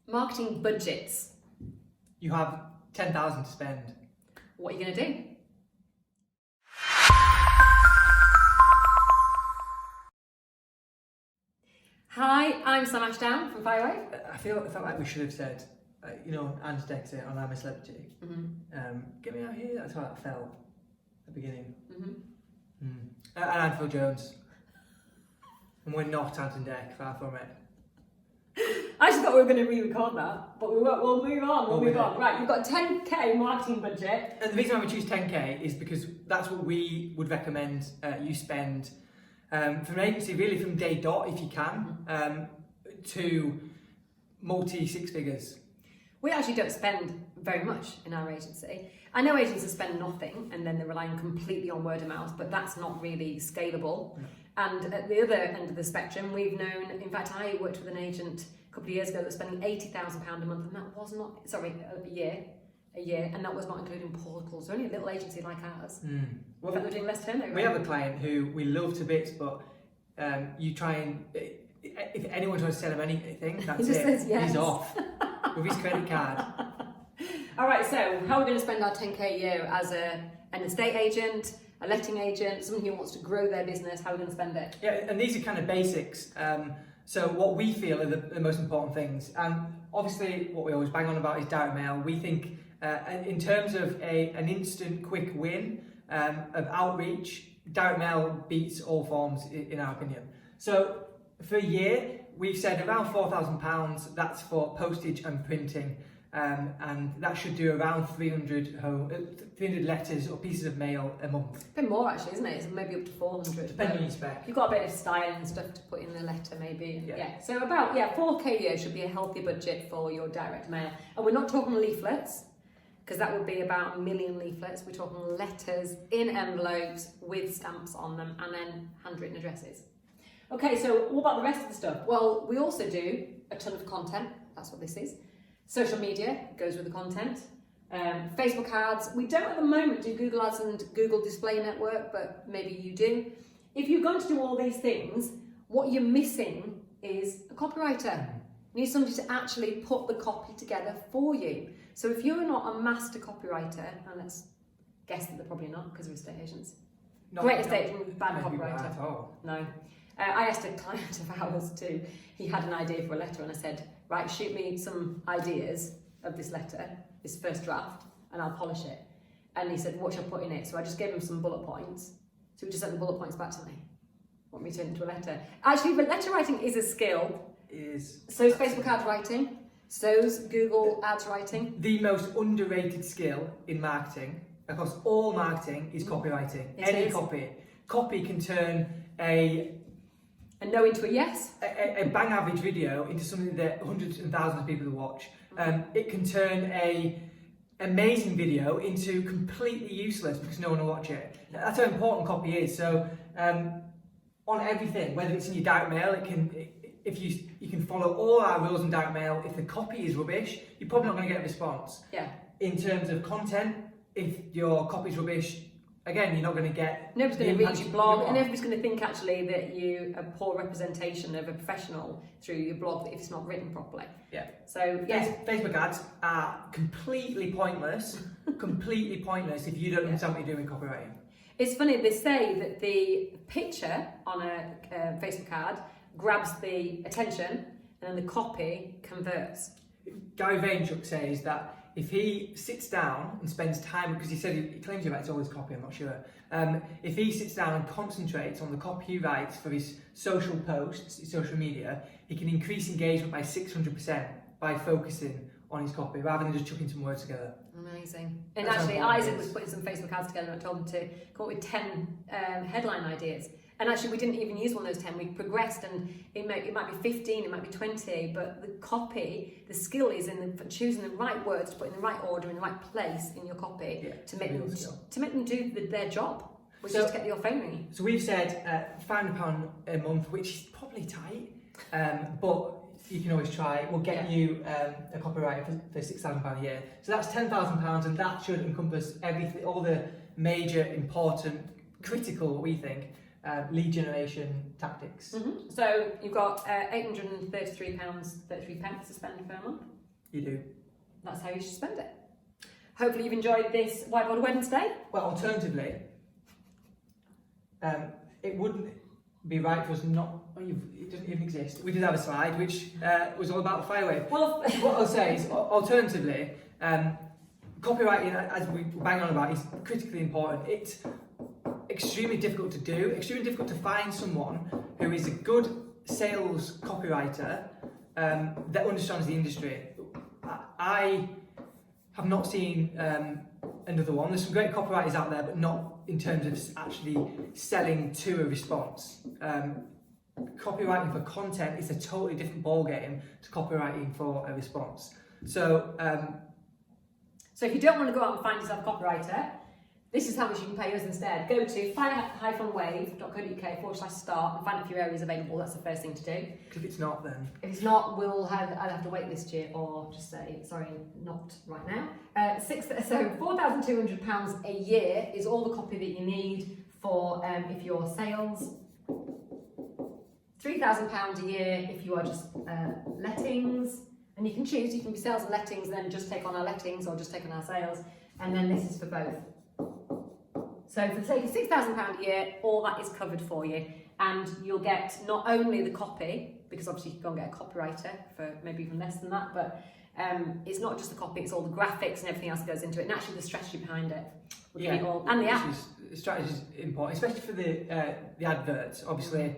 Marketing budgets. You have 10,000 to spend. What are you going to do? Hi, I'm Sam Ashdown from Firewave. I felt like we should have said, Ange Dexter on I'm a Celebrity. Get me out here. That's how that felt at the beginning. And I'm AshdownJones. And we're not Anton Deck, far from it. I actually thought we were going to re-record that, but we won't. We'll move on. We'll move on. Right, you've got a 10k marketing budget. And the reason why we choose 10k is because that's what we would recommend you spend from an agency, really from day dot, if you can, to multi six figures. We actually don't spend very much in our agency. I know agencies spend nothing and then they're relying completely on word of mouth, but that's not really scalable. No. And at the other end of the spectrum, we've known, in fact, I worked with an agent a couple of years ago that was spending £80,000 a month, and that was not, a year, and that was not including portals. So only a little agency like ours. Well, they're doing less turnover. We have a client who we love to bits, but you try and, if anyone tries to sell him anything, that's he just says yes. He's off with his credit card. All right, so how are we going to spend our 10k a year as an estate agent, a letting agent, someone who wants to grow their business? How are we going to spend it? Yeah, and these are kind of basics. So what we feel are the most important things. And obviously what we always bang on about is direct mail. We think in terms of an instant quick win of outreach, direct mail beats all forms in our opinion. So for a year, we've said around £4,000, that's for postage and printing. And that should do around 300 letters or pieces of mail a month. A bit more actually, isn't it? It's maybe up to 400. Depending on your spec. You've got a bit of style and stuff to put in the letter maybe. Yeah. So about 4k a year should be a healthy budget for your direct mail. And we're not talking leaflets, because that would be about 1 million leaflets. We're talking letters in envelopes with stamps on them and then handwritten addresses. Okay, so what about the rest of the stuff? Well, we also do a ton of content. That's what this is. Social media goes with the content. Facebook ads. We don't at the moment do Google Ads and Google Display Network, but maybe you do. If you're going to do all these things, what you're missing is a copywriter. You need somebody to actually put the copy together for you. So if you're not a master copywriter, and let's guess that they're probably not because we're estate agents. Great estate agent, bad copywriter. At all. No. I asked a client of ours he had an idea for a letter, and I said, right, shoot me some ideas of this letter, this first draft, and I'll polish it. And he said, what shall I put in it? So I just gave him some bullet points. So he just sent the bullet points back to me. Want me to turn it into a letter? Actually, but letter writing is a skill. So is Facebook ads writing. So's Google ads writing. The most underrated skill in marketing, across all marketing, is copywriting. Any copy. Copy can turn a no into a yes. A bang average video into something that hundreds and thousands of people will watch. It can turn a amazing video into completely useless because no one will watch it. That's how important copy is. So on everything, whether it's in your direct mail, if you can follow all our rules in direct mail. If the copy is rubbish, you're probably not going to get a response. Yeah. In terms of content, if your copy is rubbish, again, you're not going to get. Nobody's going to read your blog, and everybody's going to think actually that you a poor representation of a professional through your blog if it's not written properly. Yeah. So yes, Facebook ads are completely pointless. Completely pointless if you don't understand what you're doing with copywriting. It's funny, they say that the picture on a Facebook ad grabs the attention, and then the copy converts. Gary Vaynerchuk says that if he sits down and spends time, because he claims he writes all his copy, I'm not sure. If he sits down and concentrates on the copy he writes for his social posts, his social media, he can increase engagement by 600% by focusing on his copy rather than just chucking some words together. Amazing. And actually, Isaac was putting some Facebook ads together and I told him to come up with 10 headline ideas. And actually, we didn't even use one of those 10. We progressed, and it might be 15, it might be 20, but the copy, the skill is in choosing the right words to put in the right order, in the right place in your copy to make them do their job, which is to get your phone ringing. So we've said £500 a month, which is probably tight, but you can always try. We'll get you a copywriter for £6,000 a year. So that's £10,000, and that should encompass everything, all the major, important, critical, what we think, lead generation tactics. So you've got £833.33 to spend per month. You do. That's how you should spend it. Hopefully you've enjoyed this Whiteboard Wednesday. Well, alternatively, it wouldn't be right for us not. It doesn't even exist. We did have a slide which was all about the fire wave. Well, what I'll say is, alternatively, copywriting, as we bang on about, is critically important. It's extremely difficult to do, extremely difficult to find someone who is a good sales copywriter that understands the industry. I have not seen another one. There's some great copywriters out there, but not in terms of actually selling to a response. Copywriting for content is a totally different ballgame to copywriting for a response. So if you don't want to go out and find yourself a copywriter, this is how much you can pay us instead. Go to fire-wave.co.uk/start and find a few areas available. That's the first thing to do. If it's not, then if it's not, I'll have to wait this year, or just say sorry, not right now. So £4,200 a year is all the copy that you need for if you're sales. £3,000 a year if you are just lettings, and you can choose. You can be sales and lettings, then just take on our lettings, or just take on our sales, and then this is for both. So for the sake of £6,000 a year, all that is covered for you, and you'll get not only the copy, because obviously you can go and get a copywriter for maybe even less than that, but it's not just the copy, it's all the graphics and everything else that goes into it, and actually the strategy behind it. Yeah, all, and the app. Strategy is important, especially for the adverts. Obviously,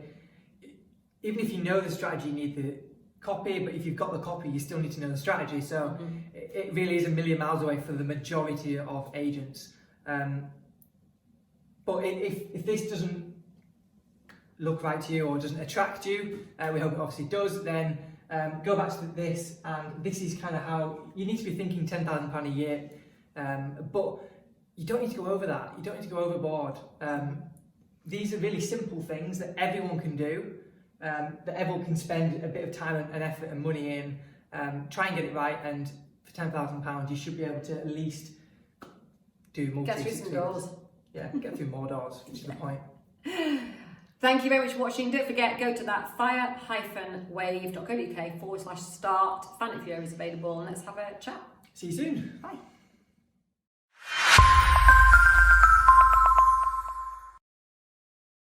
even if you know the strategy, you need the copy, but if you've got the copy, you still need to know the strategy. So it really is a million miles away for the majority of agents. But if this doesn't look right to you or doesn't attract you, we hope it obviously does, then go back to this, and this is kind of how you need to be thinking £10,000 a year, but you don't need to go over that, you don't need to go overboard. These are really simple things that everyone can do, that everyone can spend a bit of time and effort and money in, try and get it right, and for £10,000 you should be able to at least do get through some doors. Yeah, get through more doors, which is the point. Thank you very much for watching. Don't forget, go to that fire-wave.co.uk/start, find a few areas available, and let's have a chat. See you soon. Bye.